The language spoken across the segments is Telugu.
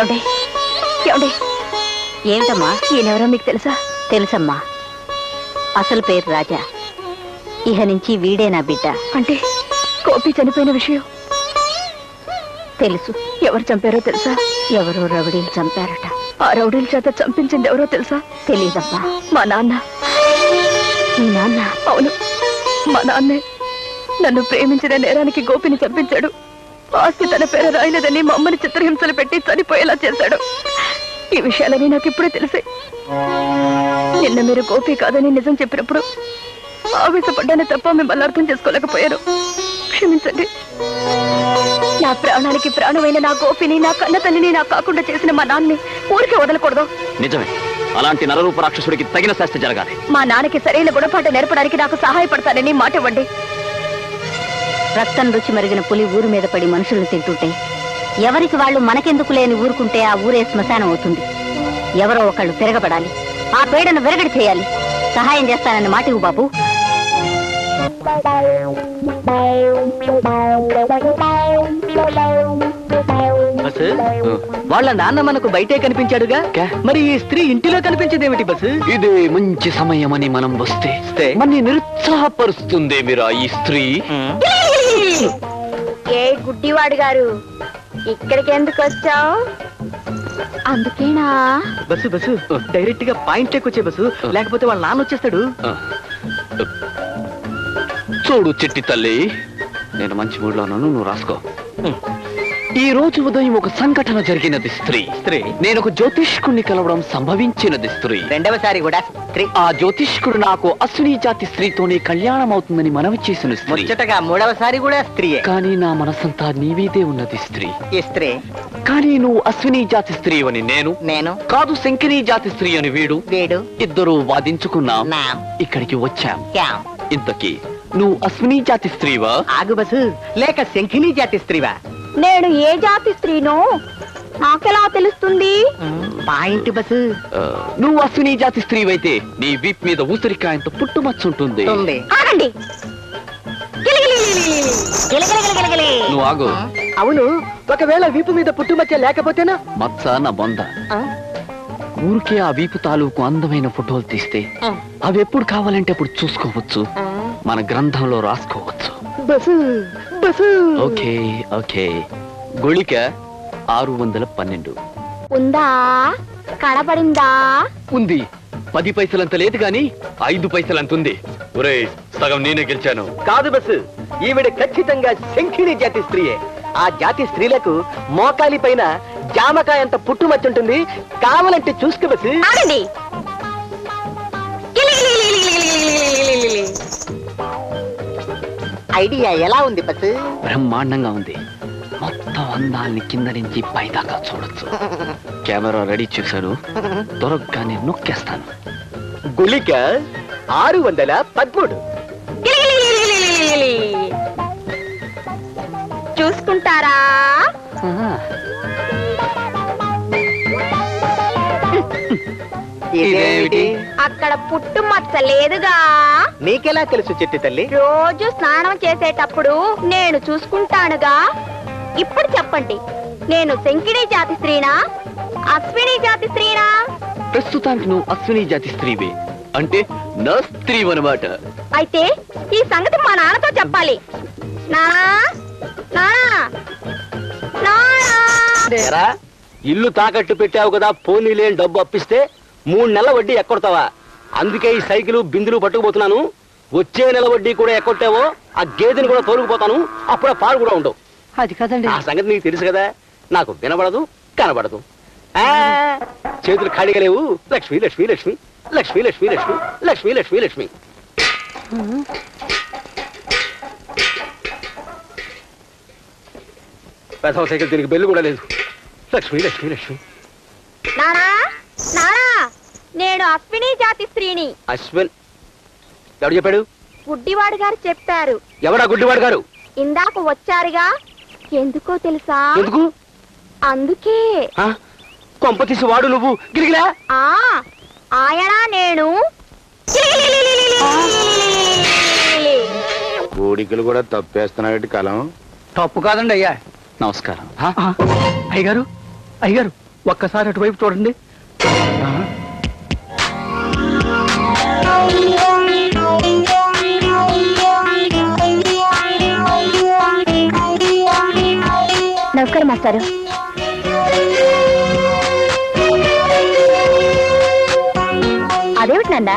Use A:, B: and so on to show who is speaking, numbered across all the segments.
A: ఏమండి ఏమండి ఏమిటమ్మా ఈయనెవరో మీకు తెలుసా? తెలుసమ్మా, అసలు పేరు రాజా. ఇహ నుంచి వీడే నా బిడ్డ. అంటే గోపి చనిపోయిన విషయం తెలుసు. ఎవరు చంపారో తెలుసా? ఎవరో రౌడీలు చంపారట. ఆ రౌడీల చేత చంపించింది ఎవరో తెలుసా? తెలీదమ్మా. మా నాన్న. మీ నాన్న? అవును, మా నాన్నే. నన్ను ప్రేమించిన నేరానికి గోపిని చంపించాడు. ఆస్తి తన పేరు రాయలేదని మా అమ్మని చిత్రహింసలు పెట్టి చనిపోయేలా చేశాడు. ఈ విషయాలని నాకు ఇప్పుడే తెలిసాయి. నిన్న మీరు గోపి కాదని నిజం చెప్పినప్పుడు ఆవేశపడ్డానే తప్ప మిమ్మల్ని అర్థం చేసుకోలేకపోయారు. క్షమించండి. నా ప్రాణానికి ప్రాణమైన నా గోపిని, నా కన్న తల్లిని నాకు కాకుండా చేసిన మా నాన్నని ఊరికే వదలకూడదు.
B: నిజమే, అలాంటి నరరూప రాక్షసుడికి తగిన శాస్తి జరగాలి.
A: మా నాన్నకి సరైన గుణపాఠం నేర్పడానికి నాకు సహాయపడతానని మాట ఇవ్వండి. రక్తం రుచి మరిగిన పులి ఊరు మీద పడి మనుషులను తింటుంటే ఎవరికి వాళ్ళు మనకెందుకు లేని ఊరుకుంటే ఆ ఊరే శ్మశానం అవుతుంది. ఎవరో ఒకళ్ళు తిరగబడాలి, ఆ పీడను విరగడి చేయాలి. సహాయం చేస్తానని మాట ఇవ్వు బాబు.
C: వాళ్ళ నాన్న మనకు బయటే కనిపించాడుగా, మరి ఈ స్త్రీ ఇంటిలో కనిపించేదేమిటి బస్సు?
B: ఇదే మంచి సమయమని మనం వస్తే మన నిరుత్సాహపరుస్తుంది మీరా ఈ స్త్రీ.
A: ఏ గుడ్డివాడు గారు, ఇక్కడికి ఎందుకు వచ్చావు? అందుకేనా?
C: బస్సు డైరెక్ట్ గా పాయింట్ వచ్చే బస్సు, లేకపోతే వాళ్ళ నాన్న వచ్చేస్తాడు.
B: చూడు చిట్టి తల్లి, నేను మంచి మూడ్లో ఉన్నాను, నువ్వు రాసుకో. ఈ రోజు ఉదయం ఒక సంఘటన జరిగినది స్త్రీ. నేను ఒక జ్యోతిష్కుడిని కలవడం సంభవించినది స్త్రీ.
C: రెండవసారి కూడా స్త్రీ.
B: ఆ జ్యోతిష్కుడు నాకు అశ్విని జాతి స్త్రీతోనే కళ్యాణం అవుతుందని మనవి చేసిన స్త్రీ.
C: ముచ్చటగా మూడవసారి కూడా స్త్రీయే.
B: కానీ నా మనసంతా నీవీదే ఉన్నది స్త్రీ.
C: ఈ స్త్రీ.
B: కానీ నువ్వు అశ్విని జాతి స్త్రీ అని నేను కాదు, శంకిని జాతి స్త్రీ అని వీడు. ఇద్దరు వాదించుకున్నాం, ఇక్కడికి వచ్చాం. ఇంతకీ నువ్వు అశ్విని జాతి స్త్రీవా?
C: ఆగు బస్సు, లేక శంఖిని జాతి స్త్రీవా?
A: నేను ఏ జాతి స్త్రీనో నాకెలా తెలుస్తుంది?
C: Point bus.
B: నువ్వు అశ్విని జాతి స్త్రీవైతే నీ వీప్ మీద ఊసరికాయంత పుట్టుమచ్చుంటుంది. నువ్వు ఆగు.
C: అవును, ఒకవేళ వీపు మీద పుట్టుమచ్చ లేకపోతేనా?
B: మచ్చ నా బొంద. ఊరికే ఆ వీపు తాలూకు అందమైన ఫోటోలు తీస్తే అవి ఎప్పుడు కావాలంటే అప్పుడు చూసుకోవచ్చు, మన గ్రంథంలో రాసుకోవచ్చు. Okay okay. గుళిక 612
A: ఉందా? కనబడిందా?
B: ఉంది. 10 పైసలంత లేదు గాని 5 పైసలంత ఉంది. ఒరేయ్, సగం నేనే గెలిచాను.
C: కాదు బస్సు, ఈవిడ ఖచ్చితంగా శంఖిని జాతి స్త్రీయే. ఆ జాతి స్త్రీలకు మోకాలి పైన జామకాయ అంత పుట్టుమచ్చుంటుంది, కావాలంటే చూసుకో బస్సు. ఐడియా ఎలా ఉంది బస్సు?
B: బ్రహ్మాండంగా ఉంది. మొత్తం అందాల్ని కింద నుంచి పైదాకా చూడొచ్చు. కెమెరా రెడీ చేశాను, దొరకగానే నొక్కేస్తాను.
C: గుళిక 613.
A: చూసుకుంటారా?
C: ఇదేమిటి?
A: అక్కడ పుట్టు మచ్చ లేదుగా.
C: నీకెలా తెలుసు చిట్టి తల్లి?
A: రోజు స్నానం చేసేటప్పుడు నేను చూసుకుంటానుగా. ఇప్పుడు చెప్పండి, నేను శంకిని జాతి స్త్రీనా, అశ్విని జాతి స్త్రీనా?
B: ప్రస్తుతానికి నువ్వు అశ్విని జాతి స్త్రీవే, అంటే నా స్త్రీ అన్నమాట.
A: అయితే ఈ సంగతి మా నాన్నతో చెప్పాలి. నానా నానా నానా,
C: ఇల్లు తాకట్టు పెట్టావు కదా, పోనీ లేని డబ్బు అప్పిస్తే 3 నెలల వడ్డీ ఎక్కొడతావా? అందుకే ఈ సైకిల్ బిందులు పట్టుకుపోతున్నాను. వచ్చే నెల వడ్డీ కూడా ఎక్కొట్టావో ఆ గేదెని కూడా తోలుకుపోతాను, అప్పుడు ఆ పాలు కూడా ఉండవు.
A: అది కదండి.
C: ఆ సంగతి నీకు తెలుసు కదా. నాకు వినబడదు, కనబడదు. చేతులు ఖాళీగా లేవు. లక్ష్మి లక్ష్మి లక్ష్మి లక్ష్మి లక్ష్మి లక్ష్మి లక్ష్మి లక్ష్మి లక్ష్మి. పెద్ద సైకిల్ దీనికి బెల్లు కూడా లేదు. లక్ష్మి లక్ష్మి లక్ష్మి.
A: నానా నానా, నేను అశ్విని జాతి స్త్రీని.
C: అశ్విన్ ఎవడు చెప్పాడు?
A: గుడ్డివాడు గారు చెప్పారు.
C: ఎవడా గుడ్డివాడు గారు?
A: ఇందాక వచ్చారుగా. ఎందుకో తెలుసా?
C: ఎందుకు?
A: అందుకే.
C: కొంప తీసి వాడు నువ్వు గిరిగిరా?
A: ఆయన నేను.
D: కోడికలు కూడా తప్పేస్తున్నాడు కాలం.
C: తప్పు కాదండి అయ్యా.
B: నమస్కారం.
C: అయ్యగారు అయ్యగారు, ఒక్కసారి అటువైపు చూడండి.
A: నమస్కారం మాస్టారు. అదేమిటి నాన్న,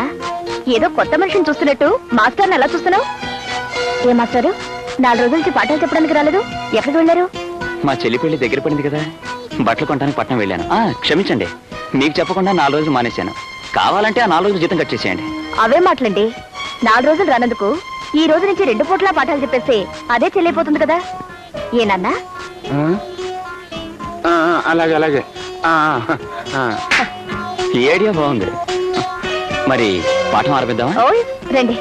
A: ఏదో కొత్త మనిషిని చూస్తున్నట్టు మాస్టర్ని ఎలా చూస్తున్నావు? ఏ మాస్టారు, 4 రోజుల నుంచి పాఠాలు చెప్పడానికి రాలేదు, ఎక్కడికి వెళ్ళారు?
B: మా చెల్లి పెళ్లి దగ్గర పడింది కదా, బట్టలు కొనడానికి పట్నం వెళ్ళాను. క్షమించండి, మీకు చెప్పకుండా 4 రోజులు మానేశాను. కావాలంటే ఆ 4 రోజులు జీతం కట్ చేసేయండి.
A: అవే మాటలండి. 4 రోజులు రానందుకు ఈ రోజు నుంచి 2 పూట్ల పాఠాలు చెప్పేస్తే అదే చెల్లిపోతుంది కదా. ఏనన్నా?
C: అలాగే అలాగే.
B: ఈ ఐడియా బాగుంది. మరి పాఠం ఆరంభిద్దామా?
A: ఓయ్ రండి.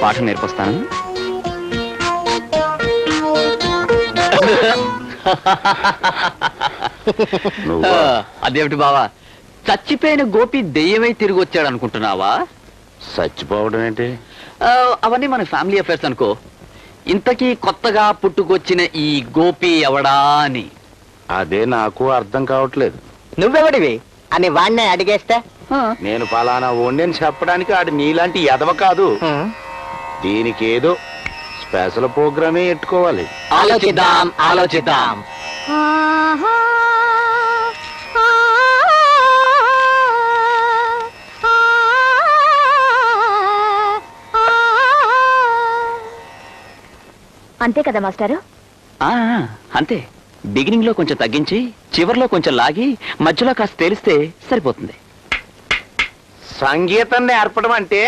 B: పాఠం నేర్పిస్తాను. అదేమిటి బావా, చచ్చిపోయిన గోపి దెయ్యమై తిరిగి వచ్చాడు అనుకుంటున్నావా?
C: చచ్చిపోవడం ఏంటి?
B: అవన్నీ మన ఫ్యామిలీ అఫైర్స్ అనుకో. ఇంతకీ కొత్తగా పుట్టుకొచ్చిన ఈ గోపి ఎవడా అని
C: అదే నాకు అర్థం కావట్లేదు.
D: నువ్వెవడివి అని వాణ్ణే అడిగేస్తే
C: నేను ఫలానా ఓండని చెప్పడానికి ఆడు నీలాంటి ఎదవ కాదు. దీనికి ఏదో స్పెషల్ ప్రోగ్రామే ఎట్టుకోవాలి.
B: ఆలోచిద్దాం ఆలోచిద్దాం.
A: అంతే కదా మాస్టారు?
B: అంతే. బిగినింగ్ లో కొంచెం తగ్గించి, చివర్లో కొంచెం లాగి, మధ్యలో కాస్త తేలిస్తే సరిపోతుంది.
C: సంగీతం నేర్పడం అంటే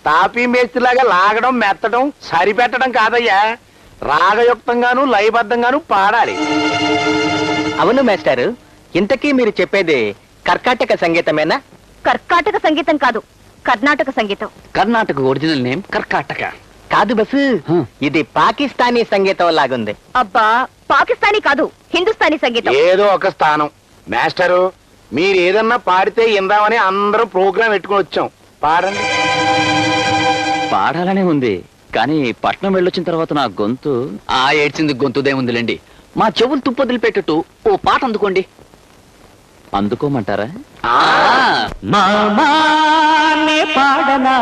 C: తాపీ మేస్త్రిలాగా లాగడం, మెత్తడం, సరిపెట్టడం కాదయ్యా. రాగయుక్తంగాను లయబద్ధంగాను పాడాలి.
D: అవును మాస్టారు, ఇంతకీ మీరు చెప్పేది కర్కాటక సంగీతమేనా?
A: కర్కాటక సంగీతం కాదు, కర్ణాటక సంగీతం.
B: కర్ణాటక ఒరిజినల్ నేమ్ కర్కాటక
D: కాదు బస్సు, ఇది పాకిస్తానీ సంగీతం లాగుంది.
A: అబ్బా, పాకిస్తానీ కాదు, హిందుస్థానీ సంగీతం.
C: ఏదో ఒక స్థానం. మాస్టరు, మీరు ఏదన్నా పాడితే ఇందామని అందరూ ప్రోగ్రాం పెట్టుకుని వచ్చాం. పాడండి.
B: పాడాలనే ఉంది, కానీ పట్నం వెళ్ళొచ్చిన తర్వాత నా గొంతు ఏడ్చింది. గొంతుదే ఉందిలేండి. మా చెవులు తుప్పొదిలి పెట్టట్టు ఓ పాట అందుకోండి. అందుకోమంటారా?
D: మామానే పాడనా,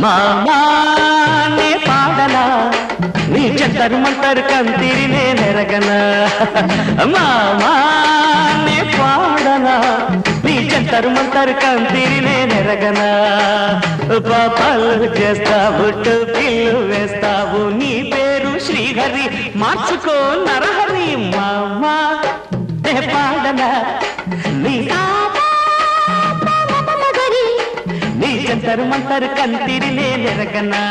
D: మామానే పాడనా, నీ జంతరు మంతరు కంతిరినే నెరగనా. మామానే పాడనా, నీ జంతరు మంతరు కంతిరినే నెరగనా. పాపాలు చేస్తావు, పిల్లు వేస్తావు, నీ పేరు శ్రీహరి, మార్చుకో నరహరి. మామా పాడనా, నీ జంతరు మంతరు కంతిరినే నెరగనా.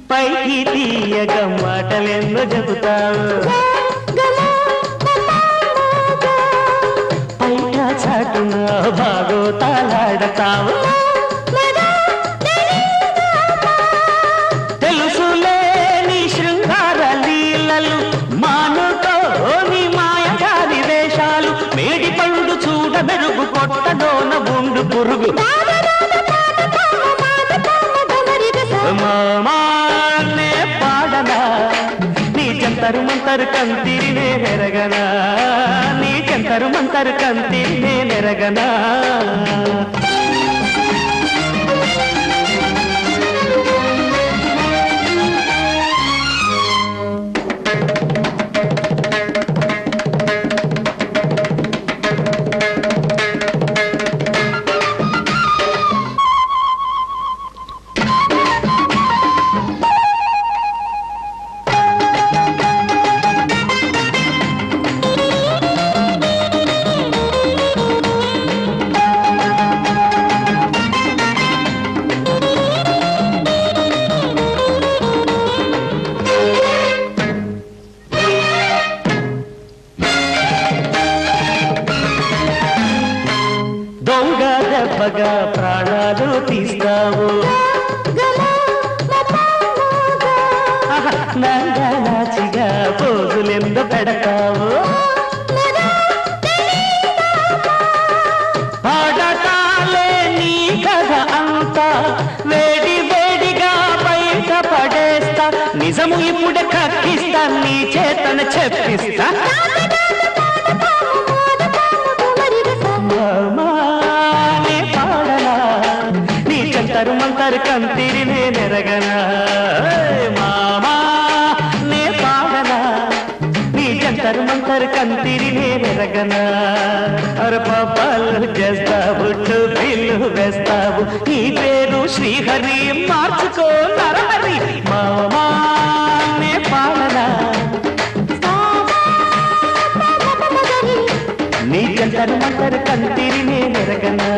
D: పైకి తీయగా మాటలెన్నో చెబుతావు, పైట చాటున భాగోతాలాడతావు. తెలుసులే నీ శృంగార లీలలు, మానుతో నీ మాయగారి వేషాలు, మేడి పండు చూడ మెరుగు, కొట్టలోన ఉండు పురుగు. మామానే పాడనా, నీ జంతరు మంతరు కంతిరినే నెరగనా, నీ జంతరు మంతరు కంతిరినే నెరగనా.
E: దొంగ దెబ్బగా ప్రాణాలు తీస్తావు నాచిగా పోజులెందు పెడతావు పాడటాలే నీ కథ అంతా వేడి వేడిగా బయట పడేస్తా నిజము ఇప్పుడు కక్కిస్తా నీ చేతన చెప్పిస్తా మామానే పాడనా నీ చెంతరు మంతరు కంతిరి నేనెరగనా మామా నే పాడనా నీ చెంతరు మంతరు కంతిరి నేనెరగనా అర పాపాలు చేస్తావు బిల్లు వేస్తావు నీ పేరు శ్రీహరి మార్చుకో నరహరి మామా నే పాడనా నీ చెంతరు మంతరు కంతిరి నేనెరగనా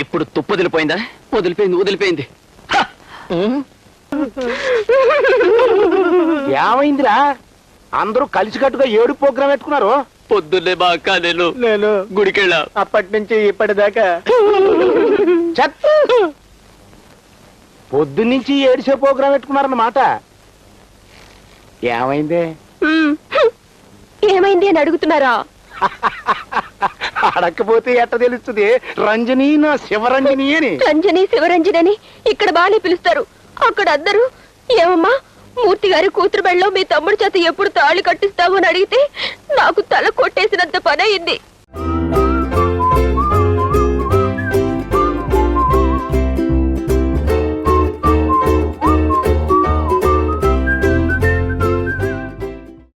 B: ఇప్పుడు తుప్పు వదిలిపోయిందా? వదిలిపోయింది.
C: ఏమైందిరా అందరూ కలిసికట్టుగా ఏడు ప్రోగ్రాం పెట్టుకున్నారు.
B: పొద్దున్నే మా అక్క నేను గుడికెళ్ళా.
D: అప్పటి నుంచి ఇప్పటిదాకా
C: పొద్దున్నుంచి ఏడిసే ప్రోగ్రాం పెట్టుకున్నారన్నమాట. ఏమైంది?
A: ఏమైంది అని అడుగుతున్నారా?
C: అడక్కపోతే ఎట్ట తెలుస్తుంది? రంజని నా శివరంజని అని.
A: రంజని శివరంజని అని ఇక్కడ బాగానే పిలుస్తారు. అక్కడ అందరూ ఏమమ్మా మూర్తి గారి కూతురు బెళ్ళలో మీ తమ్ముడి చేత ఎప్పుడు తాళి కట్టిస్తావు అని అడిగితే నాకు తల కొట్టేసినంత పని అయింది.